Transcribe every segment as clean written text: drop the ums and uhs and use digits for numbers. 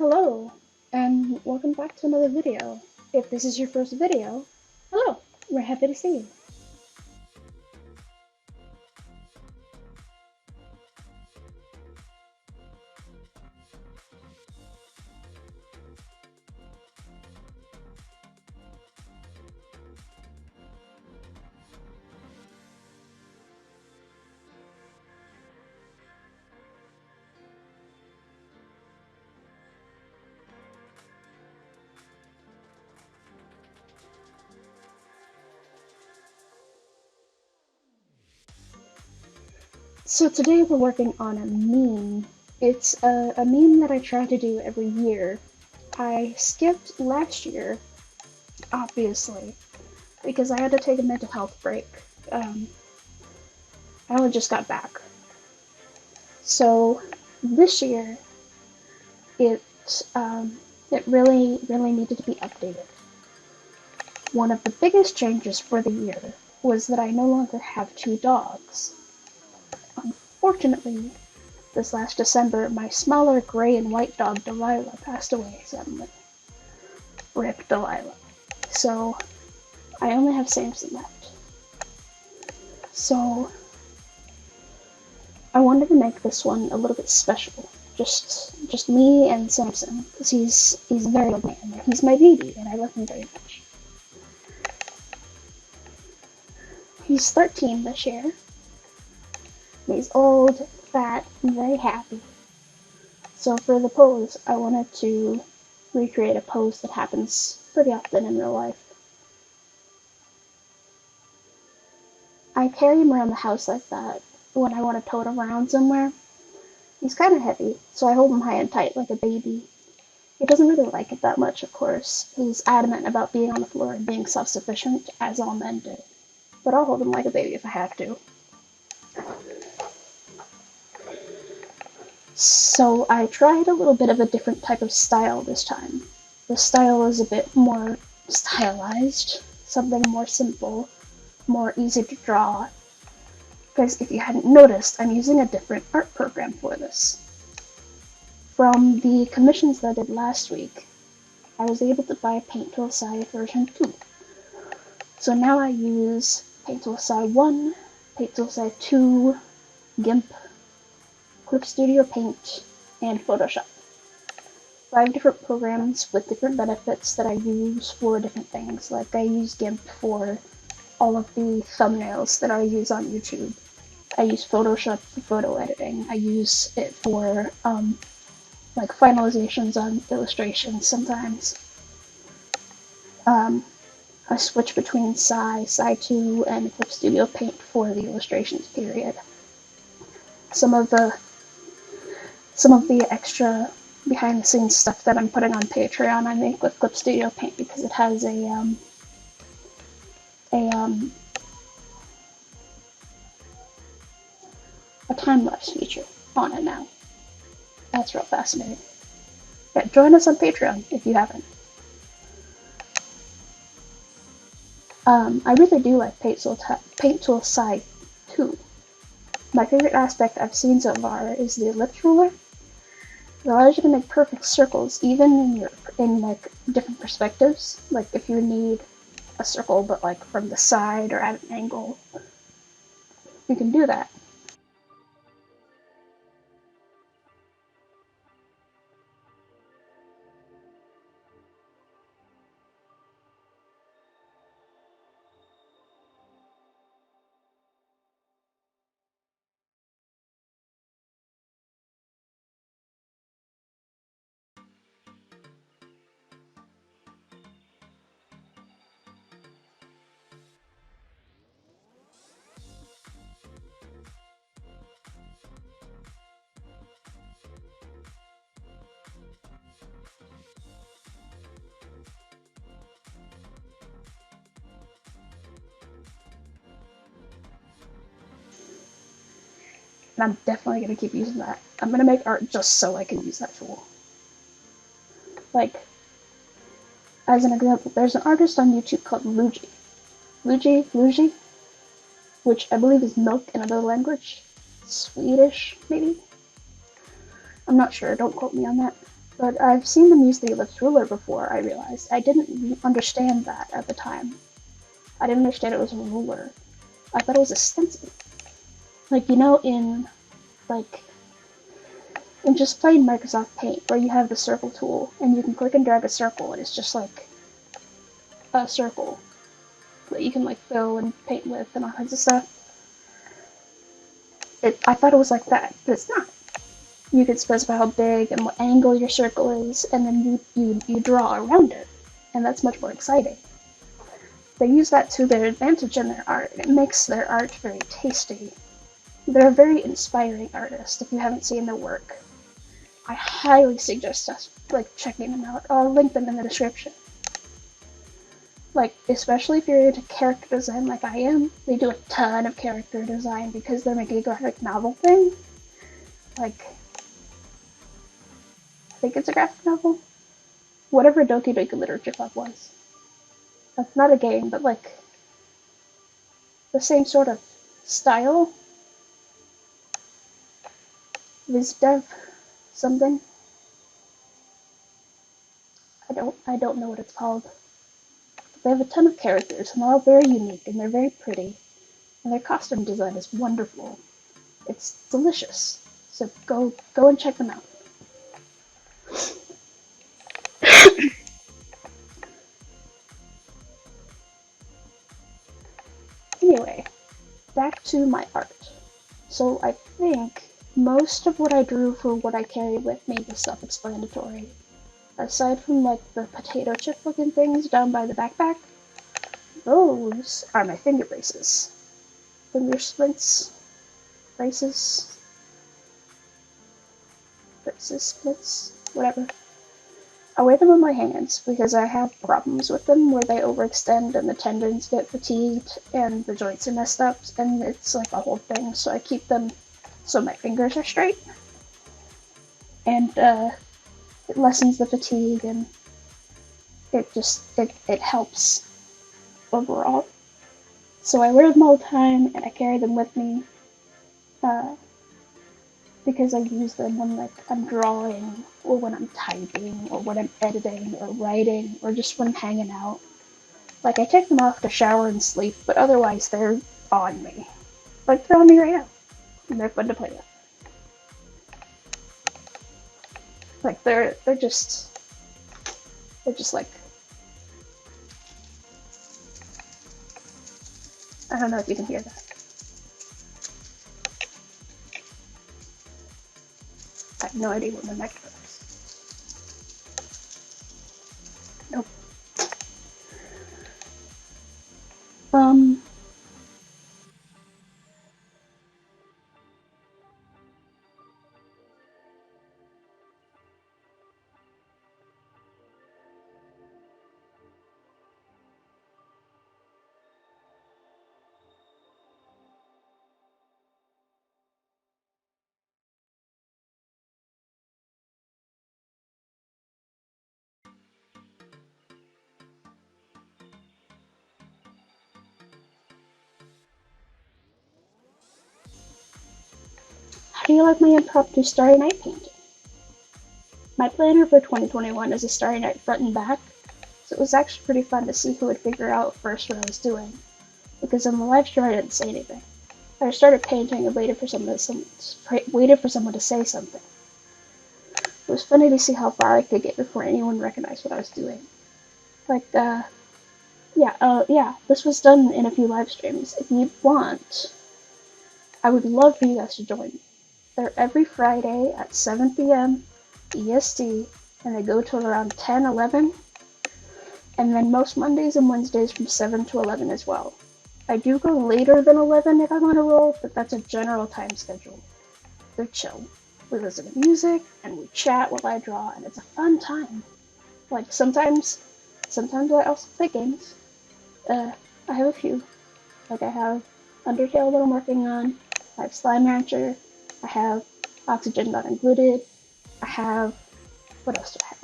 Hello, and welcome back to another video. If this is your first video, hello, we're happy to see you. So today we're working on a meme. It's a meme that I try to do every year. I skipped last year, obviously, because I had to take a mental health break. I only just got back. So this year, it, it really needed to be updated. One of the biggest changes for the year was that I no longer have two dogs. Unfortunately, this last December, my smaller gray and white dog Delilah passed away suddenly. Rip Delilah. So I only have Samson left. So I wanted to make this one a little bit special. Just me and Samson, because he's a very good man. He's my baby, and I love him very much. He's 13 this year. He's old, fat, and very happy. So for the pose, I wanted to recreate a pose that happens pretty often in real life. I carry him around the house like that when I want to tote him around somewhere. He's kind of heavy, so I hold him high and tight like a baby. He doesn't really like it that much, of course. He's adamant about being on the floor and being self-sufficient, as all men do. But I'll hold him like a baby if I have to. So I tried a little bit of a different type of style this time. The style is a bit more stylized, something more simple, more easy to draw. Because if you hadn't noticed, I'm using a different art program for this. From the commissions that I did last week, I was able to buy Paint Tool SAI version 2. So now I use Paint Tool SAI 1, Paint Tool SAI 2, GIMP, Clip Studio Paint, and Photoshop. 5 different programs with different benefits that I use for different things. Like I use GIMP for all of the thumbnails that I use on YouTube. I use Photoshop for photo editing. I use it for like finalizations on illustrations sometimes. I switch between SAI 2, and Clip Studio Paint for the illustrations period. Some of the extra behind the scenes stuff that I'm putting on Patreon I make with Clip Studio Paint because it has a time-lapse feature on it now. That's real fascinating. Yeah, join us on Patreon if you haven't. I really do like Paint Tool SAI 2. My favorite aspect I've seen so far is the ellipse ruler. It allows you to make perfect circles, even in like different perspectives. Like if you need a circle, but like from the side or at an angle, you can do that. And I'm definitely going to keep using that. I'm going to make art just so I can use that tool. Like, as an example, there's an artist on YouTube called Luigi, which I believe is milk in another language. Swedish, maybe? I'm not sure, don't quote me on that. But I've seen them use the ellipse ruler before, I realized. I didn't understand that at the time. I didn't understand it was a ruler. I thought it was a stencil. Like, you know, in just plain Microsoft Paint, where you have the circle tool, and you can click and drag a circle, and it's just like a circle that you can like fill and paint with and all kinds of stuff. I thought it was like that, but it's not. You can specify how big and what angle your circle is, and then you draw around it, and that's much more exciting. They use that to their advantage in their art, and it makes their art very tasty. They're a very inspiring artist if you haven't seen their work. I highly suggest us checking them out. I'll link them in the description. Like, especially if you're into character design like I am, they do a ton of character design because they're making a graphic novel thing. Like, I think it's a graphic novel? Whatever Doki Doki Literature Club was. That's not a game, but like, the same sort of style. VizDev something. I don't know what it's called. They have a ton of characters, and they're all very unique, and they're very pretty, and their costume design is wonderful. It's delicious. So go and check them out. Anyway, back to my art. So I think most of what I drew for what I carried with me was self-explanatory. Aside from like the potato chip looking things down by the backpack, those are my finger braces. Finger splints. Braces, splits, whatever. I wear them on my hands because I have problems with them where they overextend and the tendons get fatigued and the joints are messed up, and it's like a whole thing, so I keep them so my fingers are straight. And it lessens the fatigue, and it helps overall. So I wear them all the time, and I carry them with me. Because I use them when like I'm drawing, or when I'm typing, or when I'm editing, or writing, or just when I'm hanging out. Like, I take them off to shower and sleep, but otherwise they're on me. Like, they're on me right now. And they're fun to play with. Like, they're just like, I don't know if you can hear that. I have no idea what my microphone is. Nope. How do you like my impromptu Starry Night painting? My planner for 2021 is a Starry Night front and back, so it was actually pretty fun to see who would figure out first what I was doing, because in the live stream I didn't say anything. I started painting and waited for someone to say something. It was funny to see how far I could get before anyone recognized what I was doing. Like, yeah, this was done in a few live streams. If you want, I would love for you guys to join. They're every Friday at 7 p.m. EST, and they go till around 10, 11, and then most Mondays and Wednesdays from 7 to 11 as well. I do go later than 11 if I'm on a roll, but that's a general time schedule. They're chill. We listen to music, and we chat while I draw, and it's a fun time. Like, sometimes I also play games. I have a few. Like, I have Undertale that I'm working on, I have Slime Rancher, I have Oxygen Not Included, I have... what else do I have?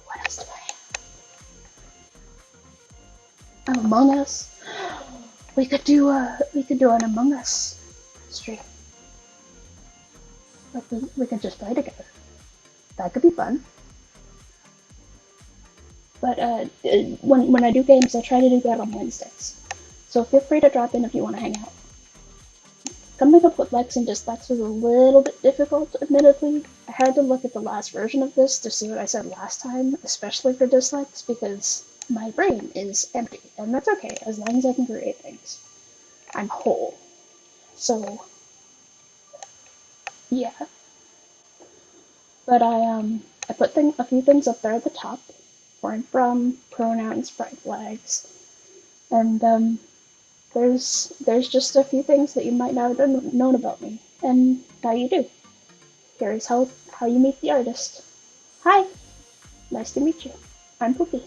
What else do I have? Among Us. We could do an Among Us stream. Like, we could just play together. That could be fun. But when I do games, I try to do that on Wednesdays. So feel free to drop in if you want to hang out. Coming up with likes and dislikes was a little bit difficult, admittedly. I had to look at the last version of this to see what I said last time, especially for dislikes, because my brain is empty, and that's okay, as long as I can create things. I'm whole. So, yeah. But I put a few things up there at the top, where I'm from, pronouns, pride flags, and there's just a few things that you might not have known about me, and now you do. Here's how you meet the artist. Hi, nice to meet you. I'm Pookie.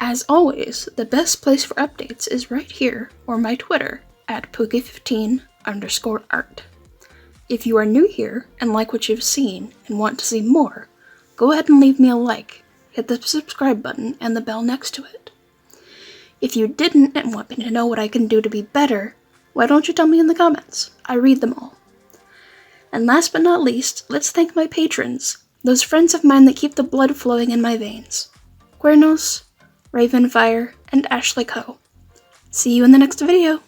As always, the best place for updates is right here, or my Twitter, at Pookie15_art. If you are new here and like what you've seen and want to see more, go ahead and leave me a like, hit the subscribe button and the bell next to it. If you didn't and want me to know what I can do to be better, why don't you tell me in the comments? I read them all. And last but not least, let's thank my patrons, those friends of mine that keep the blood flowing in my veins. Cuernos, Ravenfire, and Ashley Coe. See you in the next video.